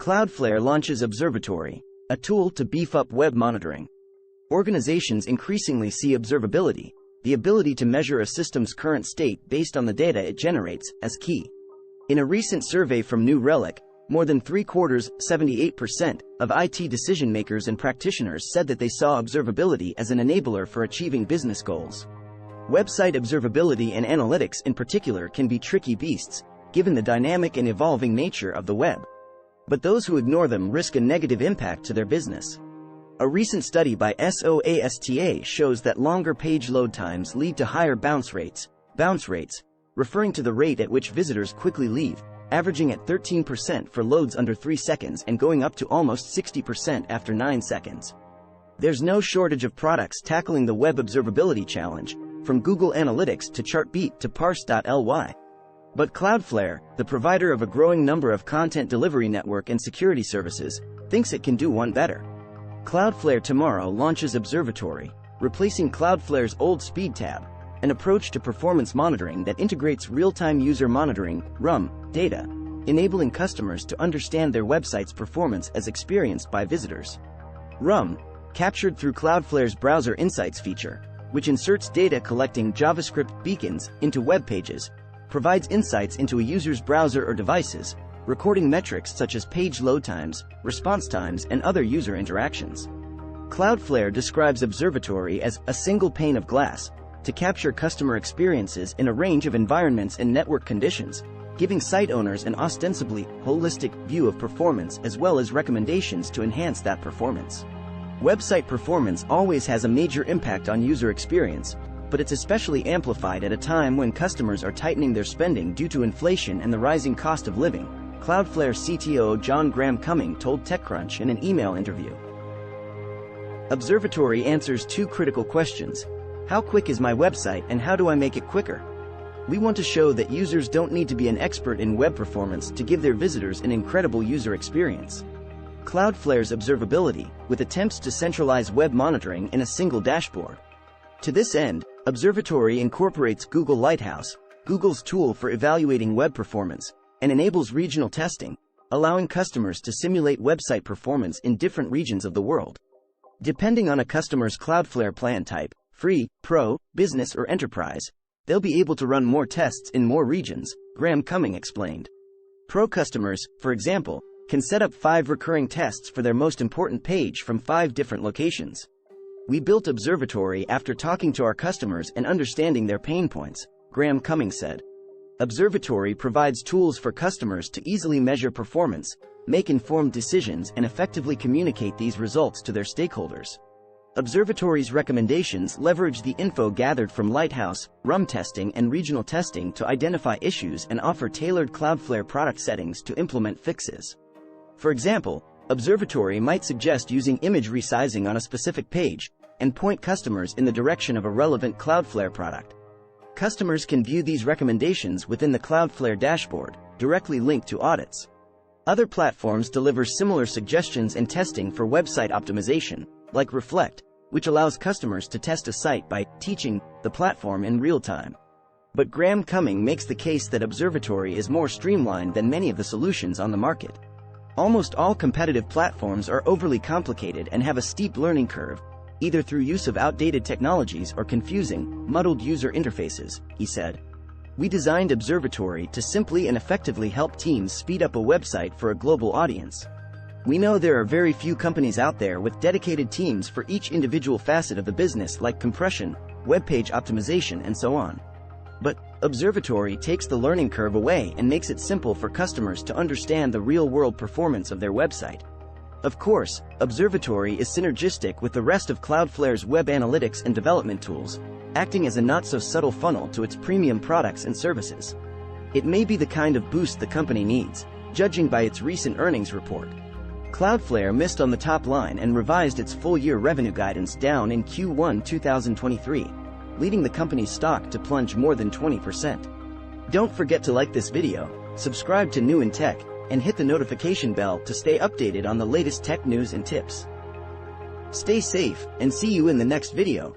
Cloudflare launches Observatory, a tool to beef up web monitoring. Organizations increasingly see observability, the ability to measure a system's current state based on the data it generates, as key. In a recent survey from New Relic, more than three-quarters, 78%, of IT decision-makers and practitioners said that they saw observability as an enabler for achieving business goals. Website observability and analytics in particular can be tricky beasts, given the dynamic and evolving nature of the web. But those who ignore them risk a negative impact to their business. A recent study by SOASTA shows that longer page load times lead to higher bounce rates, referring to the rate at which visitors quickly leave, averaging at 13% for loads under 3 seconds and going up to almost 60% after 9 seconds. There's no shortage of products tackling the web observability challenge, from Google Analytics to Chartbeat to Parse.ly. But Cloudflare, the provider of a growing number of content delivery network and security services, thinks it can do one better. Cloudflare tomorrow launches Observatory, replacing Cloudflare's old Speed tab, an approach to performance monitoring that integrates real-time user monitoring (RUM) data, enabling customers to understand their website's performance as experienced by visitors. RUM, captured through Cloudflare's Browser Insights feature, which inserts data collecting JavaScript beacons into web pages, provides insights into a user's browser or devices, recording metrics such as page load times, response times, and other user interactions. Cloudflare describes Observatory as a single pane of glass to capture customer experiences in a range of environments and network conditions, giving site owners an ostensibly holistic view of performance as well as recommendations to enhance that performance. Website performance always has a major impact on user experience, but it's especially amplified at a time when customers are tightening their spending due to inflation and the rising cost of living, Cloudflare CTO John Graham-Cumming told TechCrunch in an email interview. Observatory answers two critical questions: how quick is my website and how do I make it quicker? We want to show that users don't need to be an expert in web performance to give their visitors an incredible user experience. Cloudflare's observability, with attempts to centralize web monitoring in a single dashboard. To this end, Observatory incorporates Google Lighthouse, Google's tool for evaluating web performance, and enables regional testing, allowing customers to simulate website performance in different regions of the world. Depending on a customer's Cloudflare plan type, free, pro, business, or enterprise, they'll be able to run more tests in more regions, Graham-Cumming explained. Pro customers, for example, can set up 5 recurring tests for their most important page from 5 different locations. We built Observatory after talking to our customers and understanding their pain points, Graham-Cumming said. Observatory provides tools for customers to easily measure performance, make informed decisions, and effectively communicate these results to their stakeholders. Observatory's recommendations leverage the info gathered from Lighthouse, RUM testing, and regional testing to identify issues and offer tailored Cloudflare product settings to implement fixes. For example, Observatory might suggest using image resizing on a specific page and point customers in the direction of a relevant Cloudflare product. Customers can view these recommendations within the Cloudflare dashboard, directly linked to audits. Other platforms deliver similar suggestions and testing for website optimization, like Reflect, which allows customers to test a site by teaching the platform in real time. But Graham-Cumming makes the case that Observatory is more streamlined than many of the solutions on the market. Almost all competitive platforms are overly complicated and have a steep learning curve, either through use of outdated technologies or confusing, muddled user interfaces, he said. We designed Observatory to simply and effectively help teams speed up a website for a global audience. We know there are very few companies out there with dedicated teams for each individual facet of the business, like compression, web page optimization, and so on. But Observatory takes the learning curve away and makes it simple for customers to understand the real-world performance of their website. Of course, Observatory is synergistic with the rest of Cloudflare's web analytics and development tools, acting as a not-so-subtle funnel to its premium products and services. It may be the kind of boost the company needs, judging by its recent earnings report. Cloudflare missed on the top line and revised its full-year revenue guidance down in Q1 2023, leading the company's stock to plunge more than 20%. Don't forget to like this video, subscribe to New in Tech, and hit the notification bell to stay updated on the latest tech news and tips. Stay safe, and see you in the next video.